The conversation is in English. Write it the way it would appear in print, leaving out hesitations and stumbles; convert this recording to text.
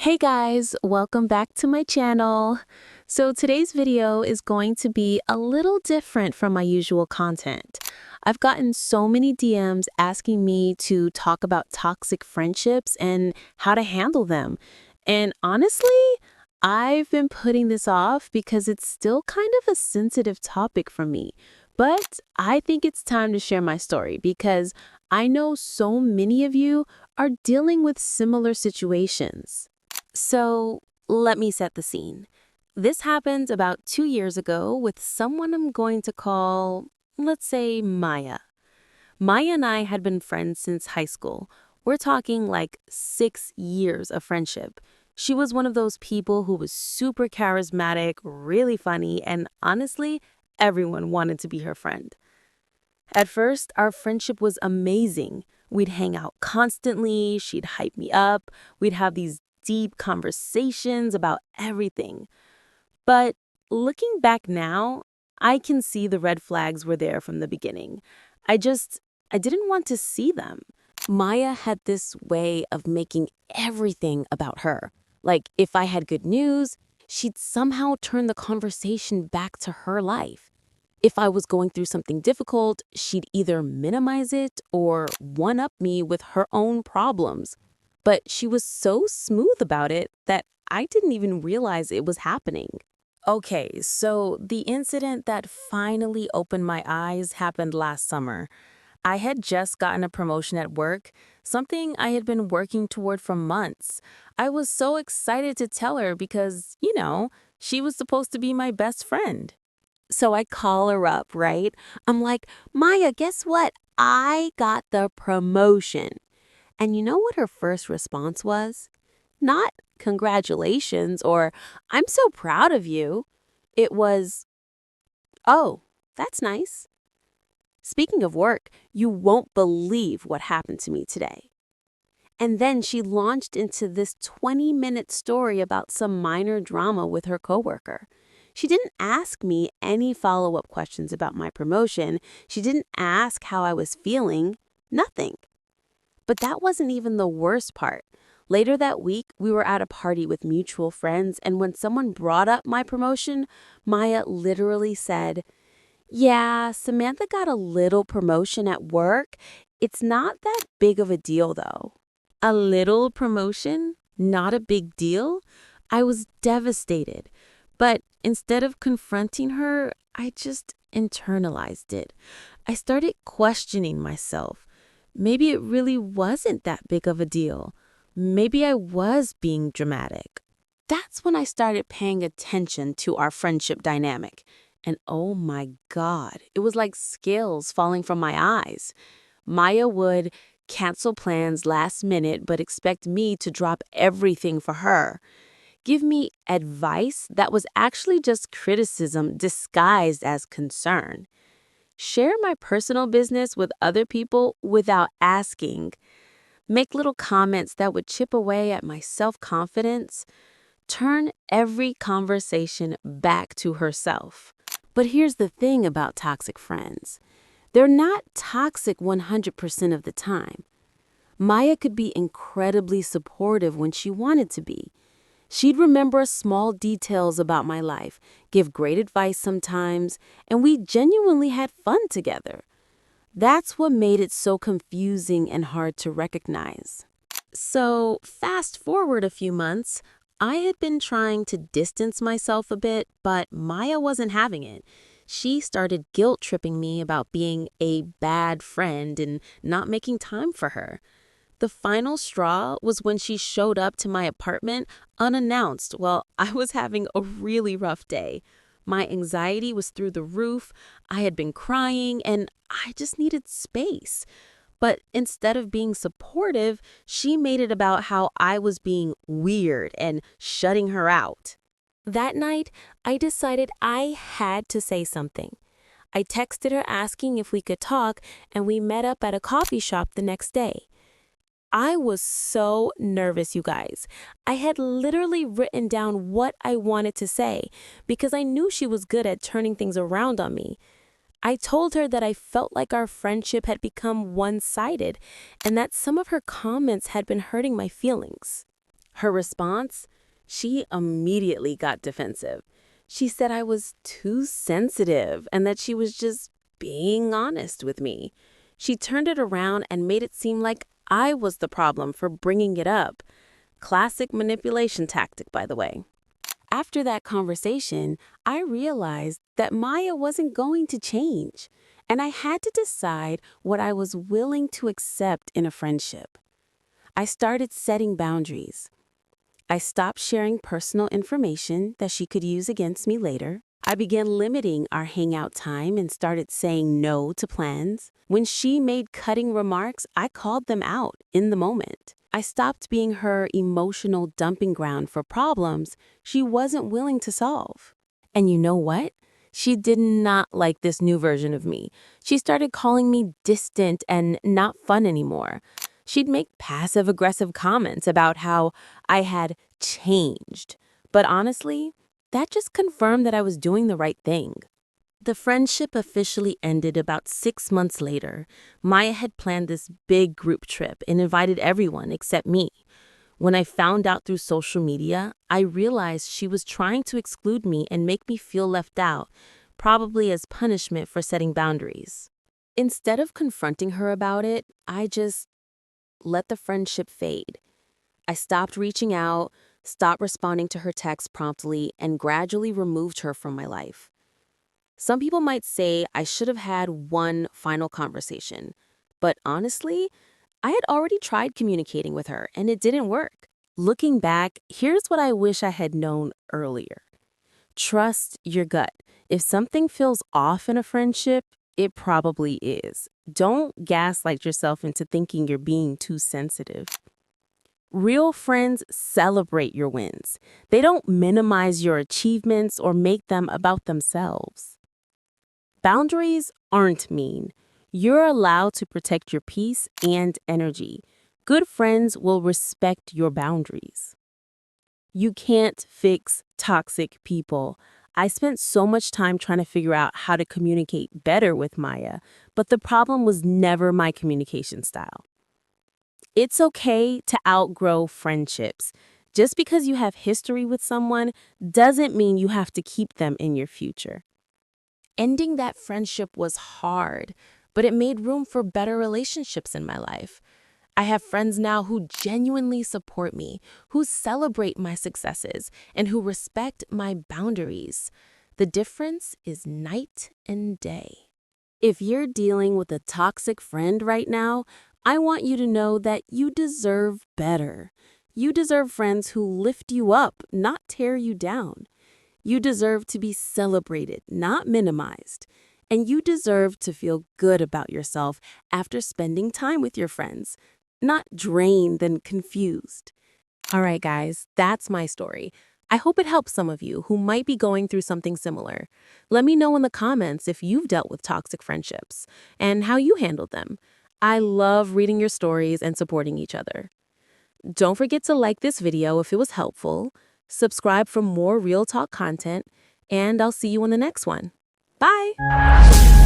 Hey guys, welcome back to my channel. So today's video is going to be a little different from my usual content. I've gotten so many DMs asking me to talk about toxic friendships and how to handle them. And honestly, I've been putting this off because it's still kind of a sensitive topic for me. But I think it's time to share my story because I know so many of you are dealing with similar situations. So let me set the scene. This happened about 2 years ago with someone I'm going to call, let's say, Maya. Maya and I had been friends since high school. We're talking like 6 years of friendship. She was one of those people who was super charismatic, really funny, and honestly, everyone wanted to be her friend. At first, our friendship was amazing. We'd hang out constantly, she'd hype me up, we'd have these deep conversations about everything. But looking back now, I can see the red flags were there from the beginning. I didn't want to see them. Maya had this way of making everything about her. Like, if I had good news, she'd somehow turn the conversation back to her life. If I was going through something difficult, she'd either minimize it or one-up me with her own problems. But she was so smooth about it that I didn't even realize it was happening. Okay, so the incident that finally opened my eyes happened last summer. I had just gotten a promotion at work, something I had been working toward for months. I was so excited to tell her because, she was supposed to be my best friend. So I call her up, right? I'm like, Maya, guess what? I got the promotion. And you know what her first response was? Not congratulations or I'm so proud of you. It was, oh, that's nice. Speaking of work, you won't believe what happened to me today. And then she launched into this 20-minute story about some minor drama with her coworker. She didn't ask me any follow-up questions about my promotion. She didn't ask how I was feeling. Nothing. But that wasn't even the worst part. Later that week, we were at a party with mutual friends, and when someone brought up my promotion, Maya literally said, "Yeah, Samantha got a little promotion at work. It's not that big of a deal, though." A little promotion? Not a big deal? I was devastated. But instead of confronting her, I just internalized it. I started questioning myself. Maybe it really wasn't that big of a deal. Maybe I was being dramatic. That's when I started paying attention to our friendship dynamic. And oh my God, it was like scales falling from my eyes. Maya would cancel plans last minute but expect me to drop everything for her. Give me advice that was actually just criticism disguised as concern. Share my personal business with other people without asking. Make little comments that would chip away at my self-confidence. Turn every conversation back to herself. But here's the thing about toxic friends. They're not toxic 100% of the time. Maya could be incredibly supportive when she wanted to be. She'd remember small details about my life, give great advice sometimes, and we genuinely had fun together. That's what made it so confusing and hard to recognize. So, fast forward a few months, I had been trying to distance myself a bit, but Maya wasn't having it. She started guilt-tripping me about being a bad friend and not making time for her. The final straw was when she showed up to my apartment unannounced while I was having a really rough day. My anxiety was through the roof, I had been crying, and I just needed space. But instead of being supportive, she made it about how I was being weird and shutting her out. That night, I decided I had to say something. I texted her asking if we could talk, and we met up at a coffee shop the next day. I was so nervous, you guys. I had literally written down what I wanted to say because I knew she was good at turning things around on me. I told her that I felt like our friendship had become one-sided and that some of her comments had been hurting my feelings. Her response? She immediately got defensive. She said I was too sensitive and that she was just being honest with me. She turned it around and made it seem like I was the problem for bringing it up. Classic manipulation tactic, by the way. After that conversation, I realized that Maya wasn't going to change, and I had to decide what I was willing to accept in a friendship. I started setting boundaries. I stopped sharing personal information that she could use against me later. I began limiting our hangout time and started saying no to plans. When she made cutting remarks, I called them out in the moment. I stopped being her emotional dumping ground for problems she wasn't willing to solve. And you know what? She did not like this new version of me. She started calling me distant and not fun anymore. She'd make passive-aggressive comments about how I had changed. But honestly, that just confirmed that I was doing the right thing. The friendship officially ended about 6 months later. Maya had planned this big group trip and invited everyone except me. When I found out through social media, I realized she was trying to exclude me and make me feel left out, probably as punishment for setting boundaries. Instead of confronting her about it, I just let the friendship fade. I stopped reaching out, stopped responding to her texts promptly, and gradually removed her from my life. Some people might say I should have had one final conversation, but honestly, I had already tried communicating with her and it didn't work. Looking back, here's what I wish I had known earlier. Trust your gut. If something feels off in a friendship, it probably is. Don't gaslight yourself into thinking you're being too sensitive. Real friends celebrate your wins. They don't minimize your achievements or make them about themselves. Boundaries aren't mean. You're allowed to protect your peace and energy. Good friends will respect your boundaries. You can't fix toxic people. I spent so much time trying to figure out how to communicate better with Maya, but the problem was never my communication style. It's okay to outgrow friendships. Just because you have history with someone doesn't mean you have to keep them in your future. Ending that friendship was hard, but it made room for better relationships in my life. I have friends now who genuinely support me, who celebrate my successes, and who respect my boundaries. The difference is night and day. If you're dealing with a toxic friend right now, I want you to know that you deserve better. You deserve friends who lift you up, not tear you down. You deserve to be celebrated, not minimized. And you deserve to feel good about yourself after spending time with your friends, not drained and confused. All right, guys, that's my story. I hope it helps some of you who might be going through something similar. Let me know in the comments if you've dealt with toxic friendships and how you handled them. I love reading your stories and supporting each other. Don't forget to like this video if it was helpful, subscribe for more real talk content, and I'll see you in the next one. Bye!